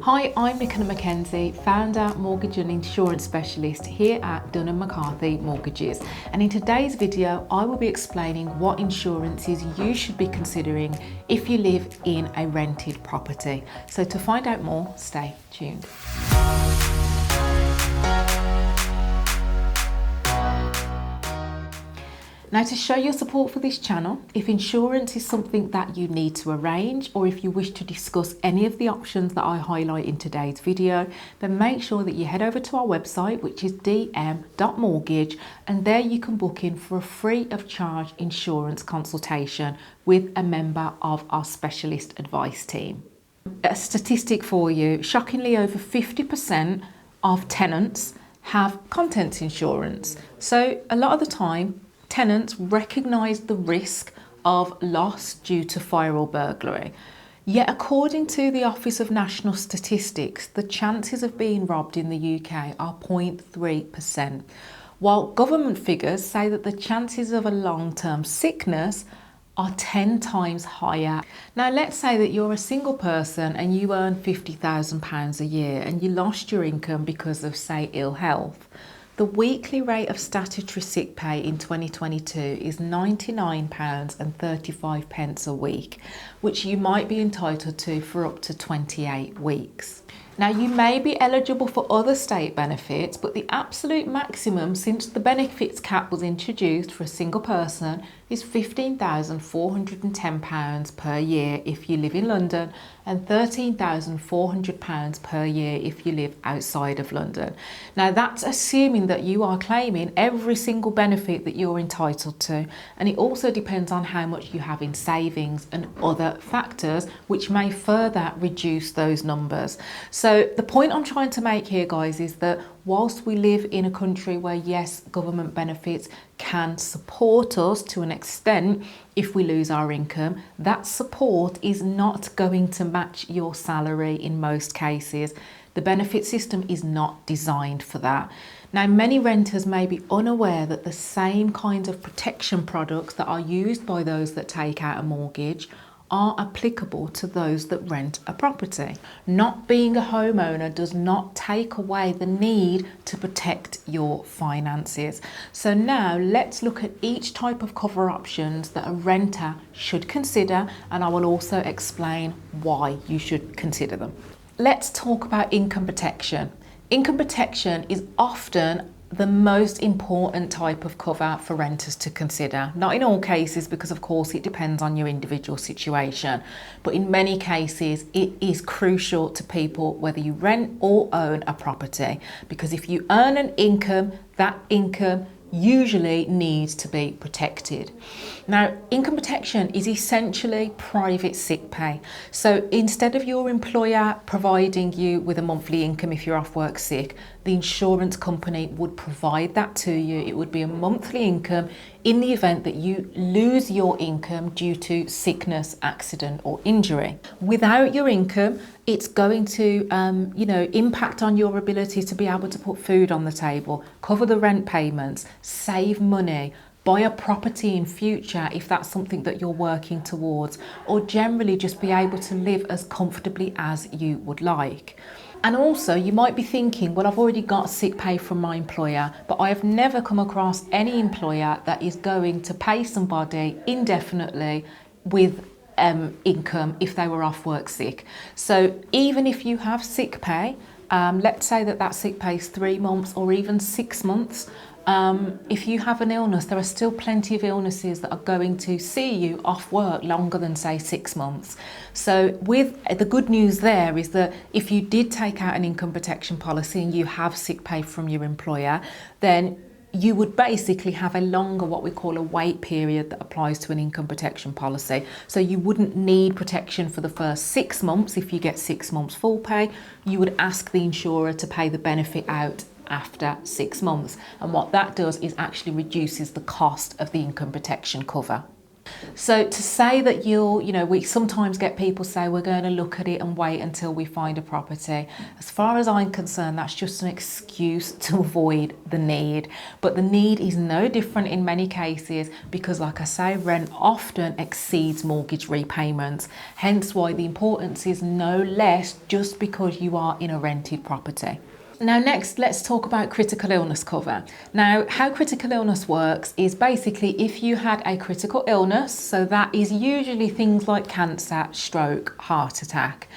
Hi, I'm Nicola McKenzie, founder, mortgage and insurance specialist here at DM Mortgages. And in today's video, I will be explaining what insurances you should be considering if you live in a rented property. So to find out more, stay tuned. Now, to show your support for this channel, if insurance is something that you need to arrange or if you wish to discuss any of the options that I highlight in today's video, then make sure that you head over to our website, which is dm.mortgage, and there you can book in for a free of charge insurance consultation with a member of our specialist advice team. A statistic for you, shockingly over 50% of tenants have contents insurance. So a lot of the time, tenants recognise the risk of loss due to fire or burglary. Yet according to the Office of National Statistics, the chances of being robbed in the UK are 0.3%, while government figures say that the chances of a long-term sickness are 10 times higher. Now let's say that you're a single person and you earn £50,000 a year and you lost your income because of, say, ill health. The weekly rate of statutory sick pay in 2022 is £99.35 a week, which you might be entitled to for up to 28 weeks. Now, you may be eligible for other state benefits, but the absolute maximum since the benefits cap was introduced for a single person is £15,410 per year if you live in London and £13,400 per year if you live outside of London. Now, that's assuming that you are claiming every single benefit that you're entitled to, and it also depends on how much you have in savings and other factors which may further reduce those numbers. So the point I'm trying to make here, guys, is that whilst we live in a country where, yes, government benefits can support us to an extent if we lose our income, that support is not going to match your salary in most cases. The benefit system is not designed for that. Now, many renters may be unaware that the same kinds of protection products that are used by those that take out a mortgage are applicable to those that rent a property. Not being a homeowner does not take away the need to protect your finances. So now let's look at each type of cover options that a renter should consider, and I will also explain why you should consider them. Let's talk about income protection. Income protection is often the most important type of cover for renters to consider. Not in all cases, because of course it depends on your individual situation, but in many cases it is crucial to people whether you rent or own a property, because if you earn an income, that income usually needs to be protected. Now, income protection is essentially private sick pay. So instead of your employer providing you with a monthly income if you're off work sick, the insurance company would provide that to you. It would be a monthly income in the event that you lose your income due to sickness, accident or injury. Without your income, it's going to impact on your ability to be able to put food on the table, cover the rent payments, save money, buy a property in future if that's something that you're working towards, or generally just be able to live as comfortably as you would like. And also, you might be thinking, well, I've already got sick pay from my employer, but I have never come across any employer that is going to pay somebody indefinitely with income if they were off work sick. So even if you have sick pay, let's say that sick pay is 3 months or even 6 months, if you have an illness, there are still plenty of illnesses that are going to see you off work longer than, say, 6 months. So with the good news there is that if you did take out an income protection policy and you have sick pay from your employer, then you would basically have a longer, what we call a wait period, that applies to an income protection policy. So you wouldn't need protection for the first 6 months. If you get 6 months full pay, you would ask the insurer to pay the benefit out after 6 months. And what that does is actually reduces the cost of the income protection cover. So to say that we sometimes get people say we're going to look at it and wait until we find a property. As far as I'm concerned, that's just an excuse to avoid the need. But the need is no different in many cases because, like I say, rent often exceeds mortgage repayments. Hence why the importance is no less just because you are in a rented property. Now next, let's talk about critical illness cover. Now, how critical illness works is basically if you had a critical illness, so that is usually things like cancer, stroke, heart attack,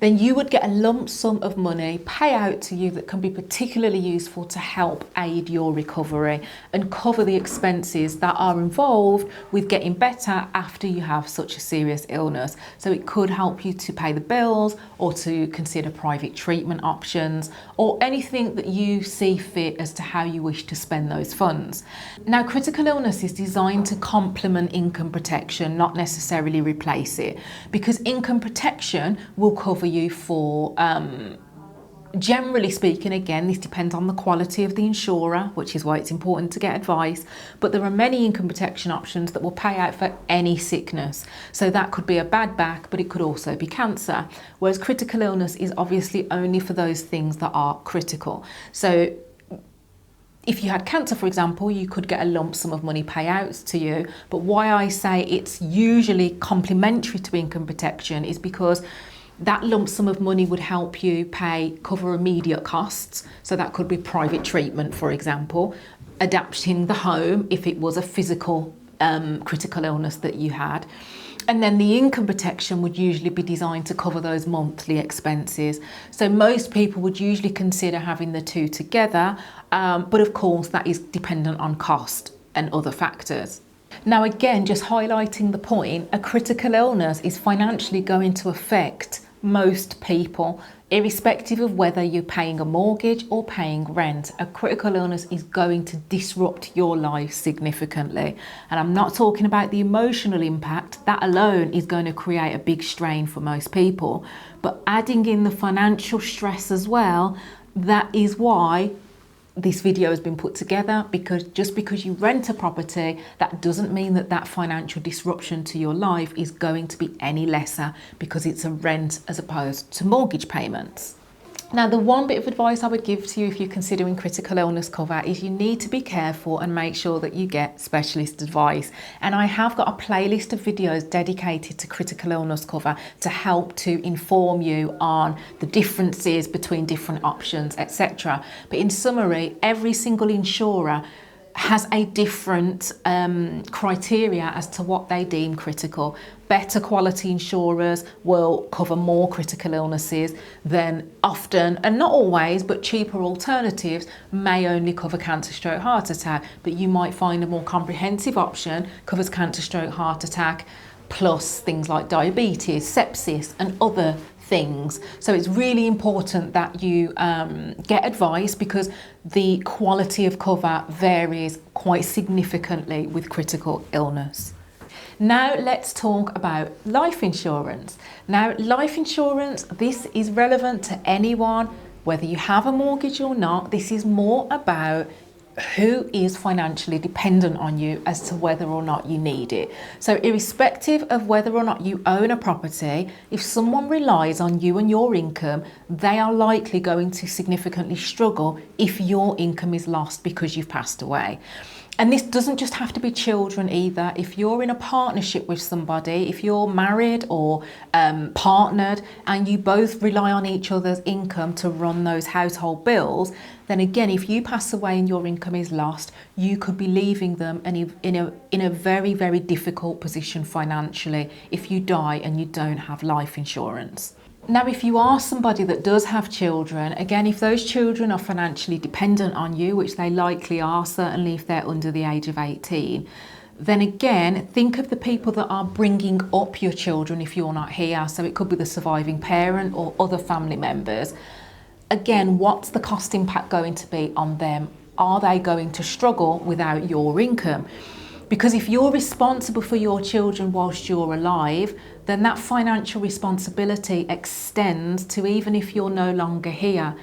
then you would get a lump sum of money pay out to you that can be particularly useful to help aid your recovery and cover the expenses that are involved with getting better after you have such a serious illness. So it could help you to pay the bills or to consider private treatment options or anything that you see fit as to how you wish to spend those funds. Now, critical illness is designed to complement income protection, not necessarily replace it, because income protection will cover you for generally speaking, again, this depends on the quality of the insurer, which is why it's important to get advice, but there are many income protection options that will pay out for any sickness. So that could be a bad back, but it could also be cancer, whereas critical illness is obviously only for those things that are critical. So if you had cancer, for example, you could get a lump sum of money payouts to you. But why I say it's usually complementary to income protection is because that lump sum of money would help you cover immediate costs. So that could be private treatment, for example, adapting the home if it was a physical critical illness that you had. And then the income protection would usually be designed to cover those monthly expenses. So most people would usually consider having the two together, but of course that is dependent on cost and other factors. Now again, just highlighting the point, a critical illness is financially going to affect most people, irrespective of whether you're paying a mortgage or paying rent. A critical illness is going to disrupt your life significantly. And I'm not talking about the emotional impact. That alone is going to create a big strain for most people. But adding in the financial stress as well, that is why this video has been put together, because just because you rent a property, that doesn't mean that that financial disruption to your life is going to be any lesser because it's a rent as opposed to mortgage payments. Now, the one bit of advice I would give to you if you're considering critical illness cover is you need to be careful and make sure that you get specialist advice. And I have got a playlist of videos dedicated to critical illness cover to help to inform you on the differences between different options, etc. But in summary, every single insurer has a different criteria as to what they deem critical. Better quality insurers will cover more critical illnesses than often, and not always, but cheaper alternatives may only cover cancer, stroke, heart attack. But you might find a more comprehensive option covers cancer, stroke, heart attack, plus things like diabetes, sepsis, and other things. So it's really important that you get advice because the quality of cover varies quite significantly with critical illness. Now let's talk about life insurance. Now, life insurance, this is relevant to anyone, whether you have a mortgage or not. This is more about who is financially dependent on you as to whether or not you need it. So irrespective of whether or not you own a property, if someone relies on you and your income, they are likely going to significantly struggle if your income is lost because you've passed away. And this doesn't just have to be children either. If you're in a partnership with somebody, if you're married or partnered and you both rely on each other's income to run those household bills, then again, if you pass away and your income is lost, you could be leaving them in a very, very difficult position financially if you die and you don't have life insurance. Now, if you are somebody that does have children, again, if those children are financially dependent on you, which they likely are, certainly if they're under the age of 18, then again, think of the people that are bringing up your children if you're not here. So it could be the surviving parent or other family members. Again, what's the cost impact going to be on them? Are they going to struggle without your income? Because if you're responsible for your children whilst you're alive, then that financial responsibility extends to even if you're no longer here.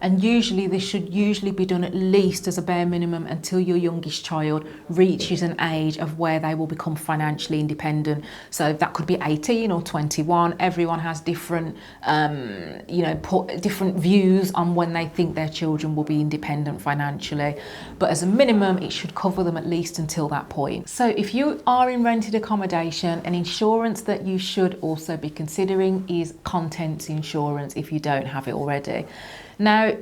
and usually this should be done at least as a bare minimum until your youngest child reaches an age of where they will become financially independent. So that could be 18 or 21. Everyone has different different views on when they think their children will be independent financially, but as a minimum it should cover them at least until that point. So if you are in rented accommodation, an insurance that you should also be considering is contents insurance if you don't have it already. Now,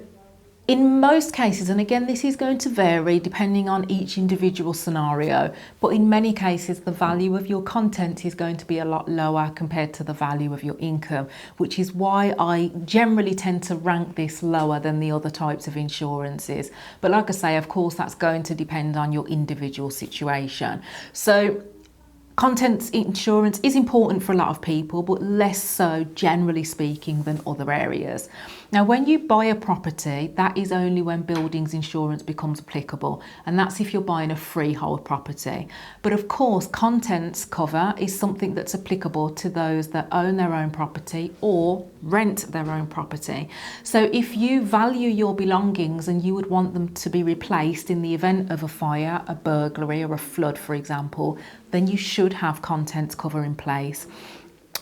in most cases, and again this is going to vary depending on each individual scenario, but in many cases the value of your content is going to be a lot lower compared to the value of your income, which is why I generally tend to rank this lower than the other types of insurances. But like I say, of course that's going to depend on your individual situation. So contents insurance is important for a lot of people, but less so, generally speaking, than other areas. Now, when you buy a property, that is only when buildings insurance becomes applicable, and that's if you're buying a freehold property. But of course, contents cover is something that's applicable to those that own their own property or rent their own property. So if you value your belongings and you would want them to be replaced in the event of a fire, a burglary, or a flood, for example, then you should have contents cover in place.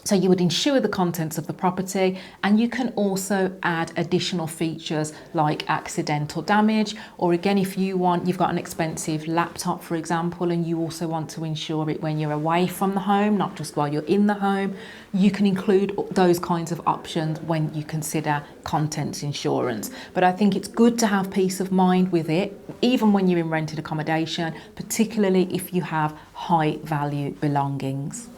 So you would insure the contents of the property, and you can also add additional features like accidental damage, or again, if you've got an expensive laptop, for example, and you also want to insure it when you're away from the home, not just while you're in the home, you can include those kinds of options when you consider contents insurance. But I think it's good to have peace of mind with it, even when you're in rented accommodation, particularly if you have high value belongings.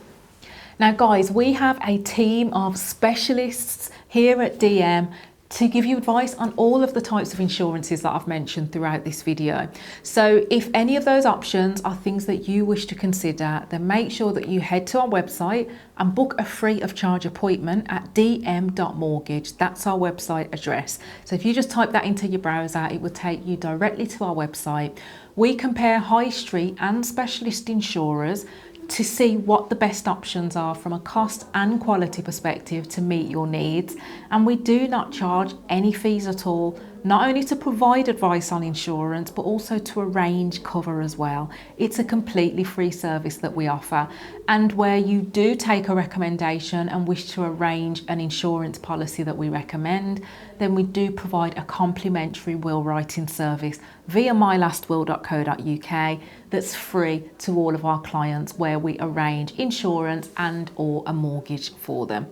Now guys, we have a team of specialists here at DM to give you advice on all of the types of insurances that I've mentioned throughout this video. So if any of those options are things that you wish to consider, then make sure that you head to our website and book a free of charge appointment at dm.mortgage. That's our website address. So if you just type that into your browser, it will take you directly to our website. We compare high street and specialist insurers to see what the best options are from a cost and quality perspective to meet your needs. And we do not charge any fees at all, not only to provide advice on insurance, but also to arrange cover as well. It's a completely free service that we offer. And where you do take a recommendation and wish to arrange an insurance policy that we recommend, then we do provide a complimentary will writing service via mylastwill.co.uk that's free to all of our clients, where we arrange insurance and or a mortgage for them.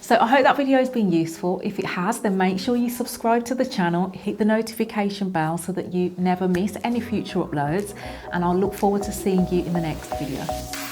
So I hope that video has been useful. If it has, then make sure you subscribe to the channel, hit the notification bell so that you never miss any future uploads, and I'll look forward to seeing you in the next video.